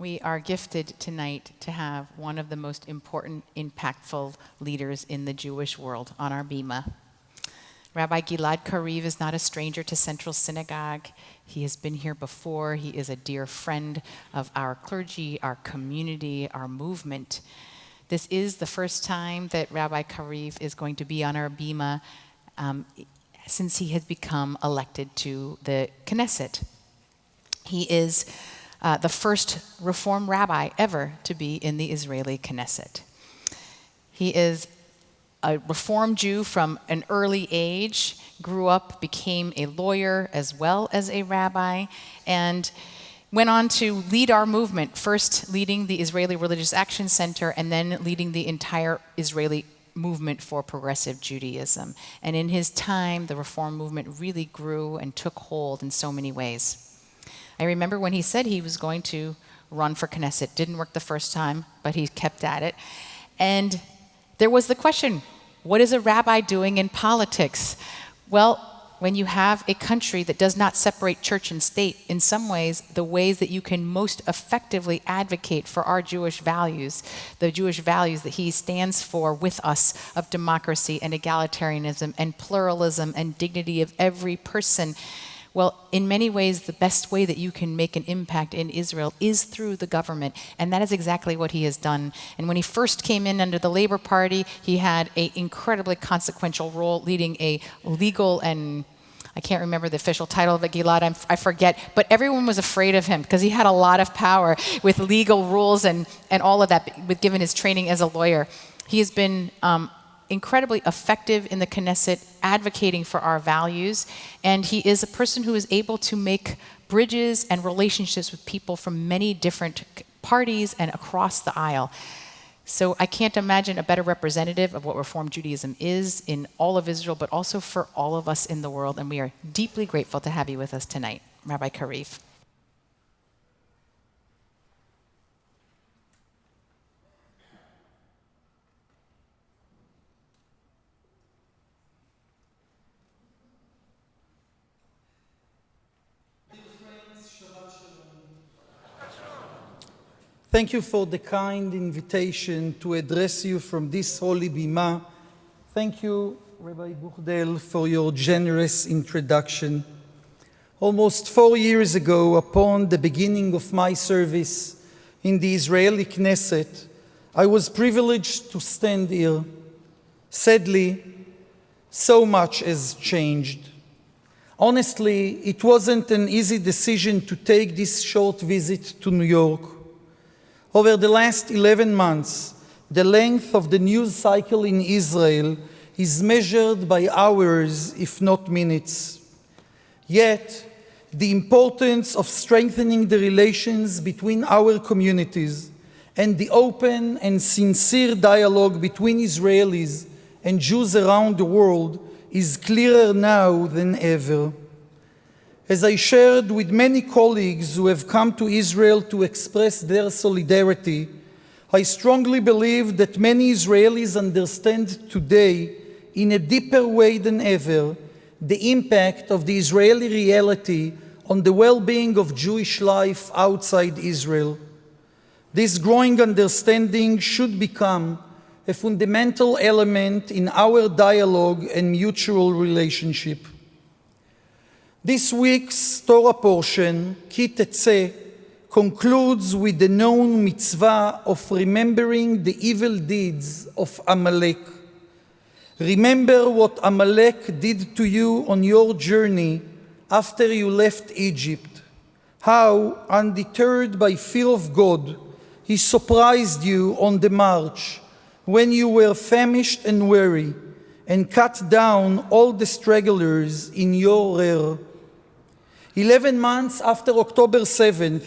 We are gifted tonight to have one of the most important, impactful leaders in the Jewish world on our bima. Rabbi Gilad Kariv is not a stranger to Central Synagogue. He has been here before. He is a dear friend of our clergy, our community, our movement. This is the first time that Rabbi Kariv is going to be on our bima since he has become elected to the Knesset. He is the first Reform rabbi ever to be in the Israeli Knesset. He is a Reform Jew from an early age, grew up, became a lawyer as well as a rabbi, and went on to lead our movement, first leading the Israeli Religious Action Center and then leading the entire Israeli movement for progressive Judaism. And in his time, the Reform movement really grew and took hold in so many ways. I remember when he said he was going to run for Knesset. Didn't work the first time, but he kept at it. And there was the question, what is a rabbi doing in politics? Well, when you have a country that does not separate church and state, in some ways, the ways that you can most effectively advocate for our Jewish values, the Jewish values that he stands for with us of democracy and egalitarianism and pluralism and dignity of every person, well, in many ways, the best way that you can make an impact in Israel is through the government, and that is exactly what he has done. And when he first came in under the Labor Party, he had an incredibly consequential role leading a legal and I can't remember the official title of it, Gilad, I forget, but everyone was afraid of him because he had a lot of power with legal rules and all of that, given his training as a lawyer. He has been incredibly effective in the Knesset, advocating for our values, and he is a person who is able to make bridges and relationships with people from many different parties and across the aisle. So I can't imagine a better representative of what Reform Judaism is in all of Israel, but also for all of us in the world, and we are deeply grateful to have you with us tonight, Rabbi Kariv. Thank you for the kind invitation to address you from this holy bima. Thank you, Rabbi Buchdel, for your generous introduction. Almost 4 years ago, upon the beginning of my service in the Israeli Knesset, I was privileged to stand here. Sadly, so much has changed. Honestly, it wasn't an easy decision to take this short visit to New York. Over the last 11 months, the length of the news cycle in Israel is measured by hours, if not minutes. Yet, the importance of strengthening the relations between our communities and the open and sincere dialogue between Israelis and Jews around the world is clearer now than ever. As I shared with many colleagues who have come to Israel to express their solidarity, I strongly believe that many Israelis understand today, in a deeper way than ever, the impact of the Israeli reality on the well-being of Jewish life outside Israel. This growing understanding should become a fundamental element in our dialogue and mutual relationship. This week's Torah portion, Ki Tetzeh, concludes with the known mitzvah of remembering the evil deeds of Amalek. Remember what Amalek did to you on your journey after you left Egypt, how, undeterred by fear of God, he surprised you on the march when you were famished and weary, and cut down all the stragglers in your rear. 11 months after October 7th,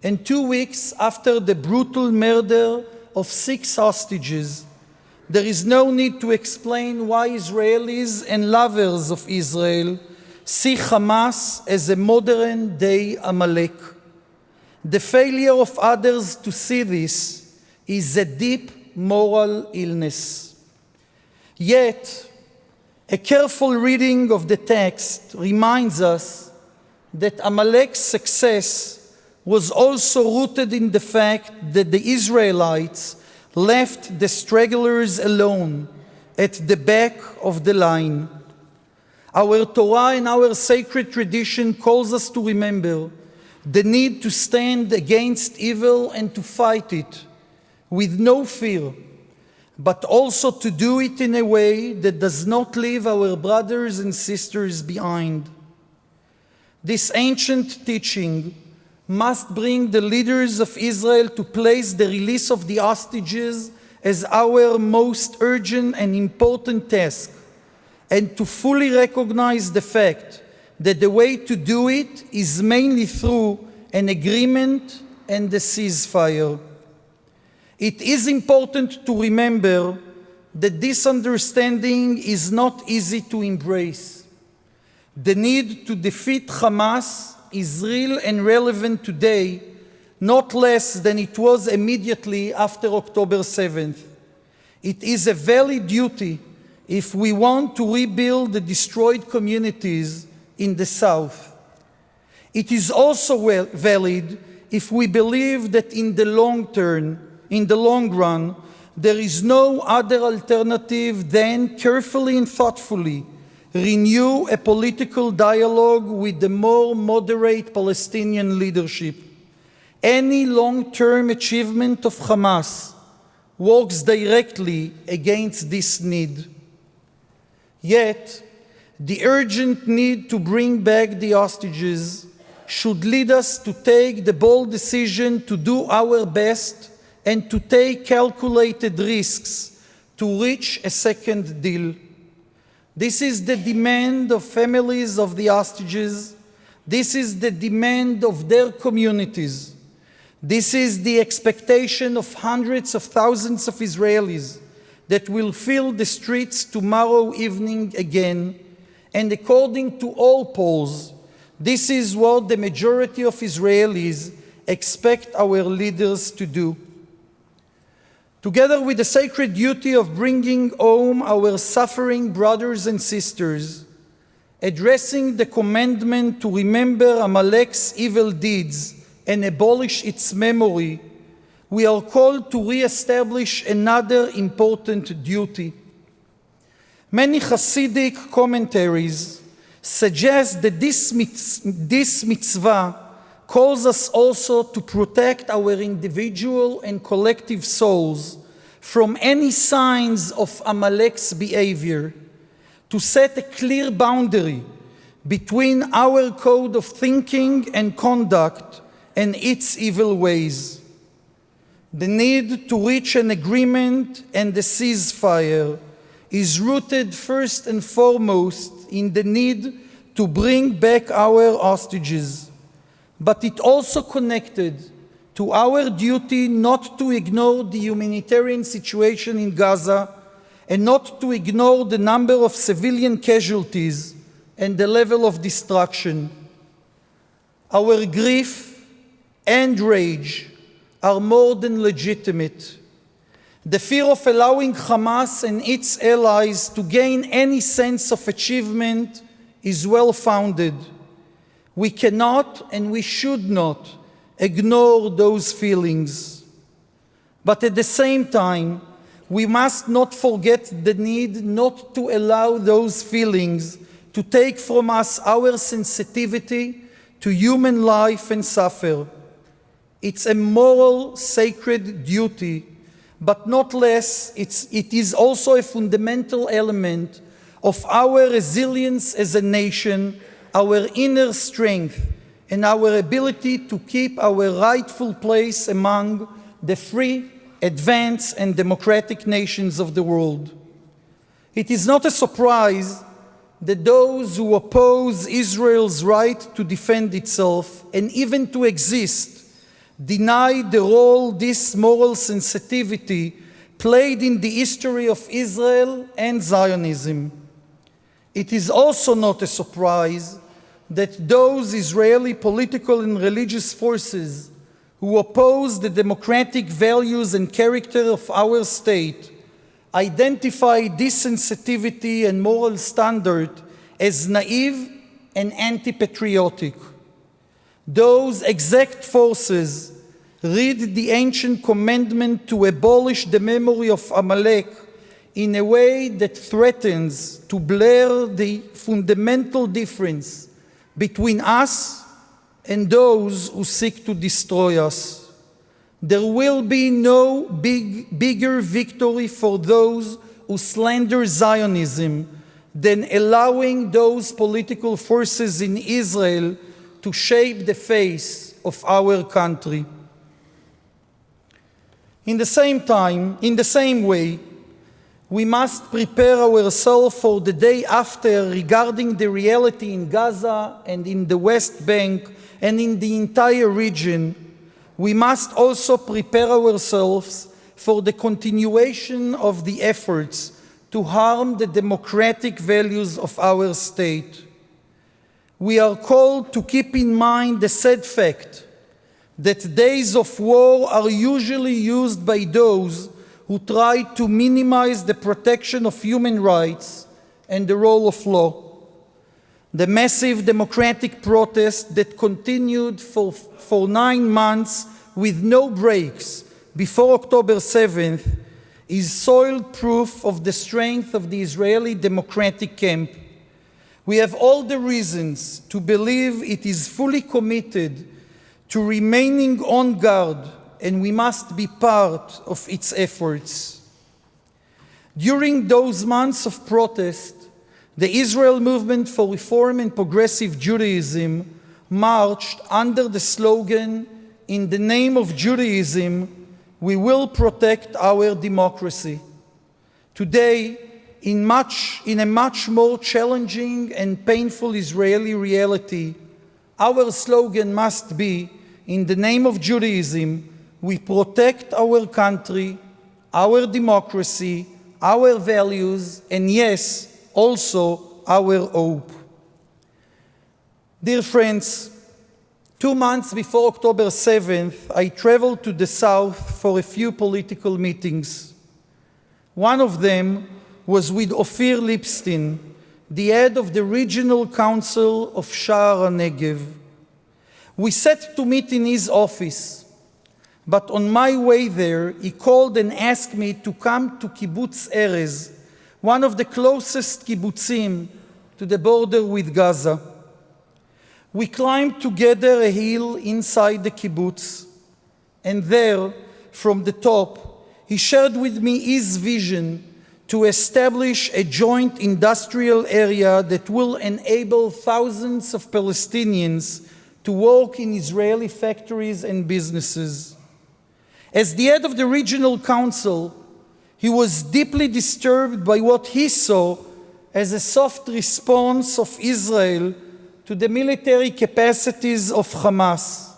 and 2 weeks after the brutal murder of 6 hostages, there is no need to explain why Israelis and lovers of Israel see Hamas as a modern-day Amalek. The failure of others to see this is a deep moral illness. Yet, a careful reading of the text reminds us that Amalek's success was also rooted in the fact that the Israelites left the stragglers alone at the back of the line. Our Torah and our sacred tradition calls us to remember the need to stand against evil and to fight it with no fear, but also to do it in a way that does not leave our brothers and sisters behind. This ancient teaching must bring the leaders of Israel to place the release of the hostages as our most urgent and important task, and to fully recognize the fact that the way to do it is mainly through an agreement and a ceasefire. It is important to remember that this understanding is not easy to embrace. The need to defeat Hamas is real and relevant today, not less than it was immediately after October 7th. It is a valid duty if we want to rebuild the destroyed communities in the South. It is also valid if we believe that in the long run, there is no other alternative than carefully and thoughtfully renew a political dialogue with the more moderate Palestinian leadership. Any long-term achievement of Hamas works directly against this need. Yet, the urgent need to bring back the hostages should lead us to take the bold decision to do our best and to take calculated risks to reach a second deal. This is the demand of families of the hostages. This is the demand of their communities. This is the expectation of hundreds of thousands of Israelis that will fill the streets tomorrow evening again. And according to all polls, this is what the majority of Israelis expect our leaders to do. Together with the sacred duty of bringing home our suffering brothers and sisters, addressing the commandment to remember Amalek's evil deeds and abolish its memory, we are called to re-establish another important duty. Many Hasidic commentaries suggest that this mitzvah calls us also to protect our individual and collective souls from any signs of Amalek's behavior, to set a clear boundary between our code of thinking and conduct and its evil ways. The need to reach an agreement and a ceasefire is rooted first and foremost in the need to bring back our hostages, but it also connected to our duty not to ignore the humanitarian situation in Gaza and not to ignore the number of civilian casualties and the level of destruction. Our grief and rage are more than legitimate. The fear of allowing Hamas and its allies to gain any sense of achievement is well-founded. We cannot and we should not ignore those feelings. But at the same time, we must not forget the need not to allow those feelings to take from us our sensitivity to human life and suffer. It's a moral, sacred duty, but not less, it is also a fundamental element of our resilience as a nation, our inner strength, and our ability to keep our rightful place among the free, advanced, and democratic nations of the world. It is not a surprise that those who oppose Israel's right to defend itself and even to exist deny the role this moral sensitivity played in the history of Israel and Zionism. It is also not a surprise that those Israeli political and religious forces who oppose the democratic values and character of our state identify this sensitivity and moral standard as naive and anti-patriotic. Those exact forces read the ancient commandment to abolish the memory of Amalek in a way that threatens to blur the fundamental difference between us and those who seek to destroy us. There will be no bigger victory for those who slander Zionism than allowing those political forces in Israel to shape the face of our country. In the same way, we must prepare ourselves for the day after regarding the reality in Gaza and in the West Bank and in the entire region. We must also prepare ourselves for the continuation of the efforts to harm the democratic values of our state. We are called to keep in mind the sad fact that days of war are usually used by those who try to minimize the protection of human rights and the rule of law. The massive democratic protest that continued for 9 months with no breaks before October 7th is soiled proof of the strength of the Israeli democratic camp. We have all the reasons to believe it is fully committed to remaining on guard, and we must be part of its efforts. During those months of protest, the Israel Movement for Reform and Progressive Judaism marched under the slogan, "In the name of Judaism, we will protect our democracy." Today, in a much more challenging and painful Israeli reality, our slogan must be, "In the name of Judaism, we protect our country, our democracy, our values, and yes, also our hope." Dear friends, 2 months before October 7th, I traveled to the south for a few political meetings. One of them was with Ophir Lipstein, the head of the Regional Council of Sha'ar HaNegev. We set to meet in his office, but on my way there, he called and asked me to come to Kibbutz Erez, one of the closest kibbutzim to the border with Gaza. We climbed together a hill inside the kibbutz, and there, from the top, he shared with me his vision to establish a joint industrial area that will enable thousands of Palestinians to work in Israeli factories and businesses. As the head of the regional council, he was deeply disturbed by what he saw as a soft response of Israel to the military capacities of Hamas.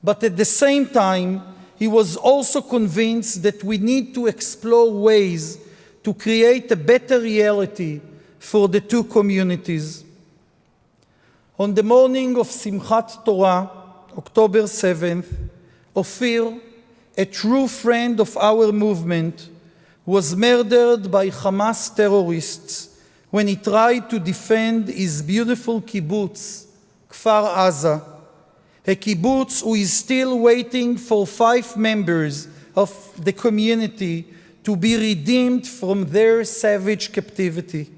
But at the same time, he was also convinced that we need to explore ways to create a better reality for the two communities. On the morning of Simchat Torah, October 7th, Ophir, a true friend of our movement, was murdered by Hamas terrorists when he tried to defend his beautiful kibbutz, Kfar Aza, a kibbutz who is still waiting for 5 members of the community to be redeemed from their savage captivity.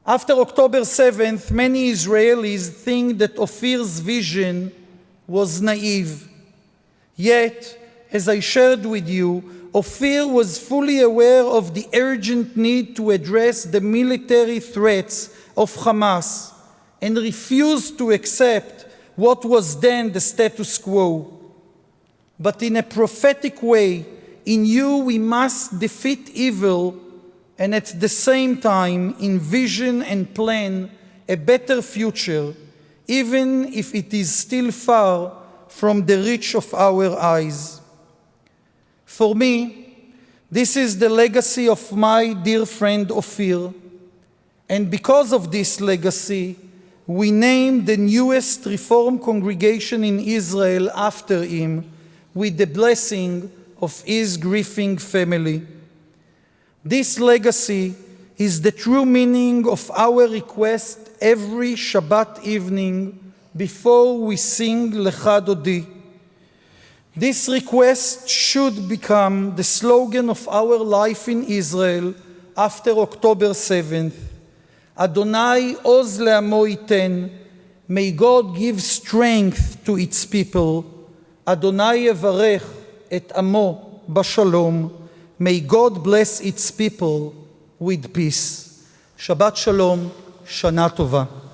After October 7th, many Israelis think that Ophir's vision was naive. Yet, as I shared with you, Ophir was fully aware of the urgent need to address the military threats of Hamas and refused to accept what was then the status quo. But in a prophetic way, he knew we must defeat evil and at the same time envision and plan a better future, even if it is still far from the reach of our eyes. For me, this is the legacy of my dear friend Ophir, and because of this legacy, we named the newest Reform congregation in Israel after him, with the blessing of his grieving family. This legacy is the true meaning of our request every Shabbat evening before we sing Lecha Dodi. This request should become the slogan of our life in Israel after October 7th. Adonai oz le'amo iten. May God give strength to its people. Adonai yevarech et amo bashalom. May God bless its people with peace. Shabbat shalom, Shana Tova.